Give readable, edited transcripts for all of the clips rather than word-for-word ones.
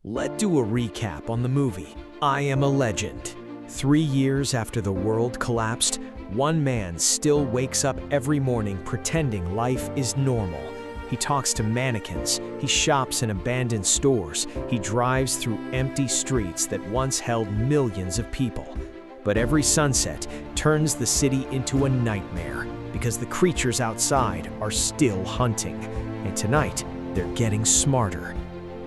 Let's do a recap on the movie I Am a Legend. 3 years after the world collapsed, one man still wakes up every morning pretending life is normal. He talks to mannequins, he shops in abandoned stores, he drives through empty streets that once held millions of people. But every sunset turns the city into a nightmare because the creatures outside are still hunting. And tonight, they're getting smarter.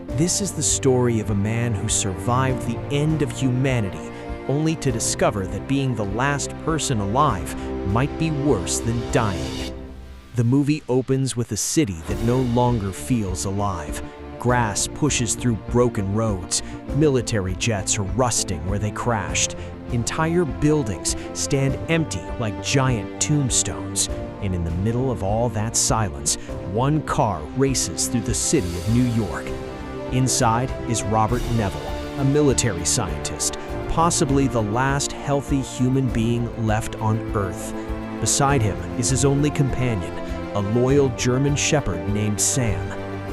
This is the story of a man who survived the end of humanity, only to discover that being the last person alive might be worse than dying. The movie opens with a city that no longer feels alive. Grass pushes through broken roads. Military jets are rusting where they crashed. Entire buildings stand empty like giant tombstones. And in the middle of all that silence, one car races through the city of New York. Inside is Robert Neville, a military scientist, possibly the last healthy human being left on Earth. Beside him is his only companion, a loyal German shepherd named Sam.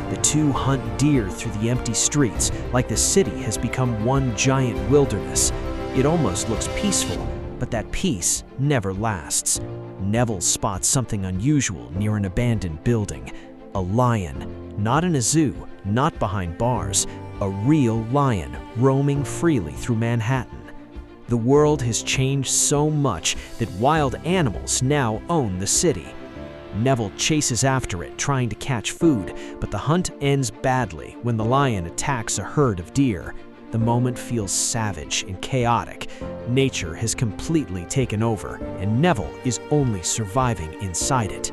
The two hunt deer through the empty streets, like the city has become one giant wilderness. It almost looks peaceful, but that peace never lasts. Neville spots something unusual near an abandoned building. A lion, not in a zoo, not behind bars, a real lion roaming freely through Manhattan. The world has changed so much that wild animals now own the city. Neville chases after it, trying to catch food, but the hunt ends badly when the lion attacks a herd of deer. The moment feels savage and chaotic. Nature has completely taken over, and Neville is only surviving inside it.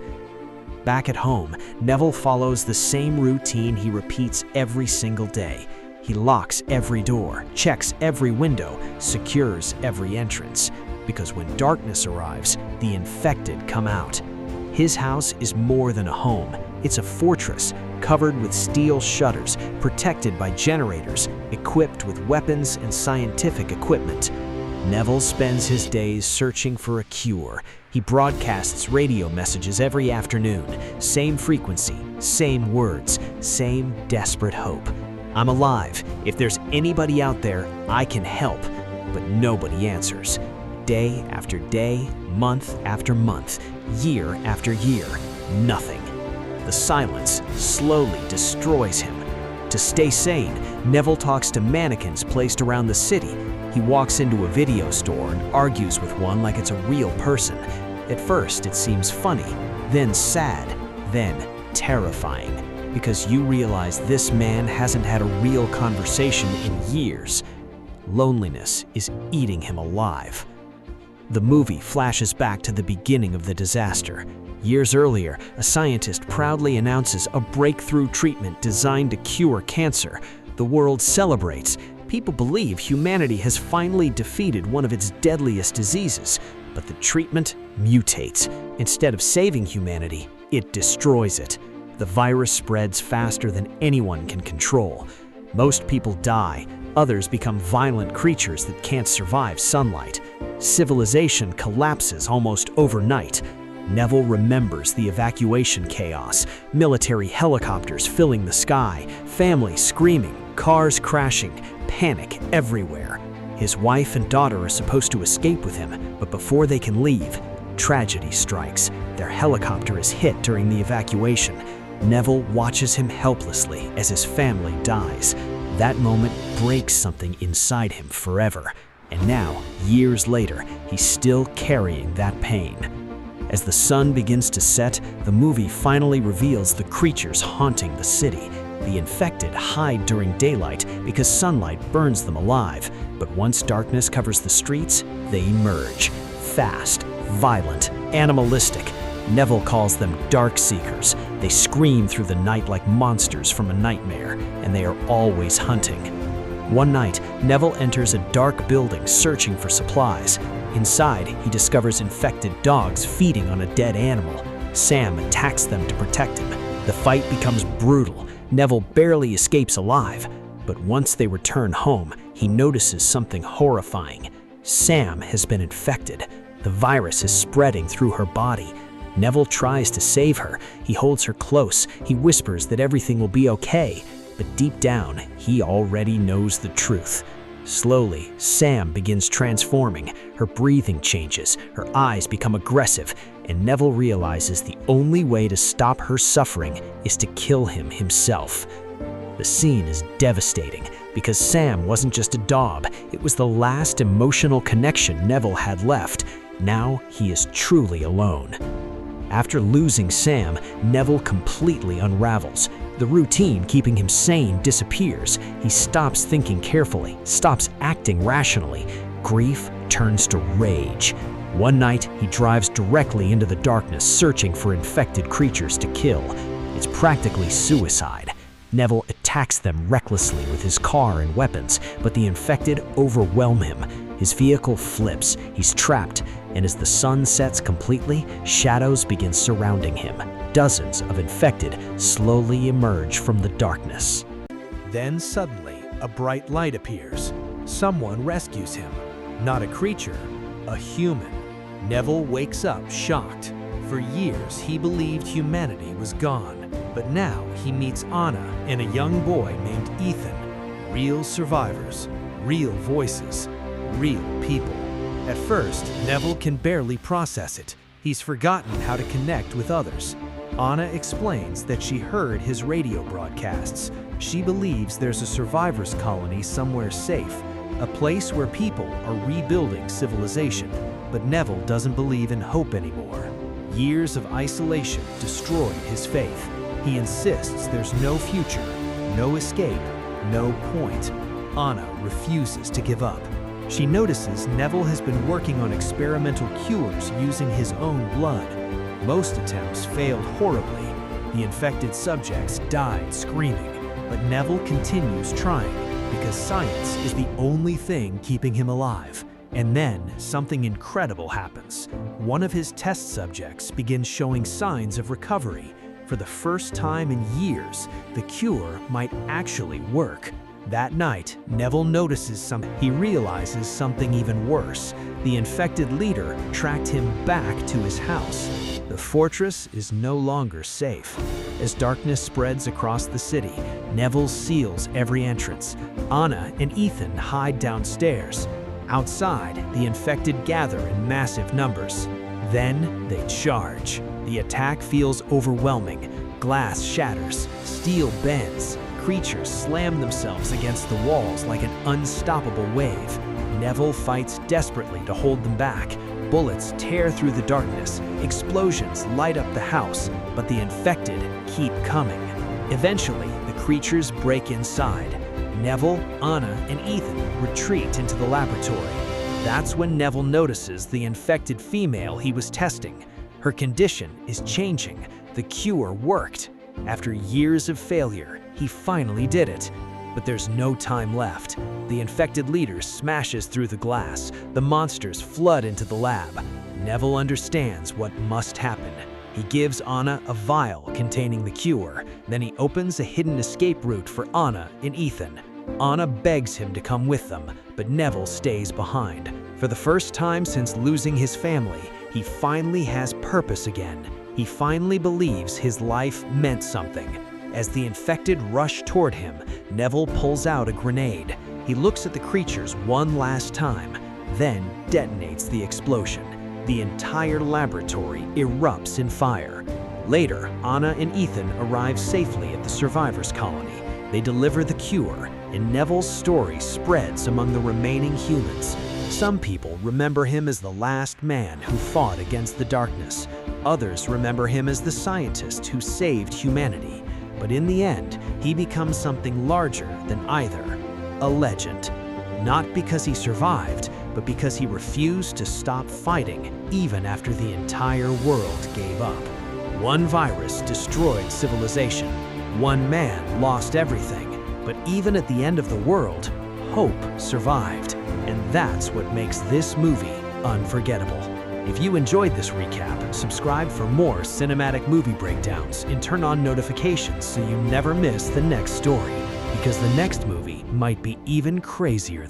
Back at home, Neville follows the same routine he repeats every single day. He locks every door, checks every window, secures every entrance. Because when darkness arrives, the infected come out. His house is more than a home. It's a fortress, covered with steel shutters, protected by generators, equipped with weapons and scientific equipment. Neville spends his days searching for a cure. He broadcasts radio messages every afternoon. Same frequency, same words, same desperate hope. I'm alive. If there's anybody out there, I can help. But nobody answers. Day after day, month after month, year after year, nothing. The silence slowly destroys him. To stay sane, Neville talks to mannequins placed around the city. He walks into a video store and argues with one like it's a real person. At first, it seems funny, then sad, then terrifying, because you realize this man hasn't had a real conversation in years. Loneliness is eating him alive. The movie flashes back to the beginning of the disaster. Years earlier, a scientist proudly announces a breakthrough treatment designed to cure cancer. The world celebrates. People believe humanity has finally defeated one of its deadliest diseases, but the treatment mutates. Instead of saving humanity, it destroys it. The virus spreads faster than anyone can control. Most people die. Others become violent creatures that can't survive sunlight. Civilization collapses almost overnight. Neville remembers the evacuation chaos, military helicopters filling the sky, families screaming, cars crashing, panic everywhere. His wife and daughter are supposed to escape with him, but before they can leave, tragedy strikes. Their helicopter is hit during the evacuation. Neville watches him helplessly as his family dies. That moment breaks something inside him forever. And now, years later, he's still carrying that pain. As the sun begins to set, the movie finally reveals the creatures haunting the city. The infected hide during daylight because sunlight burns them alive. But once darkness covers the streets, they emerge. Fast, violent, animalistic. Neville calls them dark seekers. They scream through the night like monsters from a nightmare, and they are always hunting. One night, Neville enters a dark building searching for supplies. Inside, he discovers infected dogs feeding on a dead animal. Sam attacks them to protect him. The fight becomes brutal. Neville barely escapes alive. But once they return home, he notices something horrifying. Sam has been infected. The virus is spreading through her body. Neville tries to save her. He holds her close. He whispers that everything will be okay. but deep down, he already knows the truth. Slowly, Sam begins transforming. Her breathing changes, her eyes become aggressive, and Neville realizes the only way to stop her suffering is to kill him himself. The scene is devastating because Sam wasn't just a daub, it was the last emotional connection Neville had left. Now he is truly alone. After losing Sam, Neville completely unravels. The routine keeping him sane disappears. He stops thinking carefully, stops acting rationally. Grief turns to rage. One night, he drives directly into the darkness, searching for infected creatures to kill. It's practically suicide. Neville attacks them recklessly with his car and weapons, but the infected overwhelm him. His vehicle flips, he's trapped, and as the sun sets completely, shadows begin surrounding him. Dozens of infected slowly emerge from the darkness. Then suddenly, a bright light appears. Someone rescues him. Not a creature, a human. Neville wakes up shocked. For years, he believed humanity was gone, but now he meets Anna and a young boy named Ethan. Real survivors, real voices, real people. At first, Neville can barely process it. He's forgotten how to connect with others. Anna explains that she heard his radio broadcasts. She believes there's a survivors colony somewhere safe, a place where people are rebuilding civilization. But Neville doesn't believe in hope anymore. Years of isolation destroyed his faith. He insists there's no future, no escape, no point. Anna refuses to give up. She notices Neville has been working on experimental cures using his own blood. Most attempts failed horribly. The infected subjects died screaming, but Neville continues trying because science is the only thing keeping him alive. And then something incredible happens. One of his test subjects begins showing signs of recovery. For the first time in years, the cure might actually work. That night, Neville notices something. He realizes something even worse. The infected leader tracked him back to his house. The fortress is no longer safe. As darkness spreads across the city, Neville seals every entrance. Anna and Ethan hide downstairs. Outside, the infected gather in massive numbers. Then they charge. The attack feels overwhelming. Glass shatters, steel bends. Creatures slam themselves against the walls like an unstoppable wave. Neville fights desperately to hold them back. Bullets tear through the darkness. Explosions light up the house, but the infected keep coming. Eventually, the creatures break inside. Neville, Anna, and Ethan retreat into the laboratory. That's when Neville notices the infected female he was testing. Her condition is changing. The cure worked. After years of failure, he finally did it. But there's no time left. The infected leader smashes through the glass. The monsters flood into the lab. Neville understands what must happen. He gives Anna a vial containing the cure. Then he opens a hidden escape route for Anna and Ethan. Anna begs him to come with them, but Neville stays behind. For the first time since losing his family, he finally has purpose again. He finally believes his life meant something. As the infected rush toward him, Neville pulls out a grenade. He looks at the creatures one last time, then detonates the explosion. The entire laboratory erupts in fire. Later, Anna and Ethan arrive safely at the survivors' colony. They deliver the cure, and Neville's story spreads among the remaining humans. Some people remember him as the last man who fought against the darkness. Others remember him as the scientist who saved humanity. But in the end, he becomes something larger than either, a legend. Not because he survived, but because he refused to stop fighting even after the entire world gave up. One virus destroyed civilization. One man lost everything. But even at the end of the world, hope survived. And that's what makes this movie unforgettable. If you enjoyed this recap, subscribe for more cinematic movie breakdowns and turn on notifications so you never miss the next story, because the next movie might be even crazier.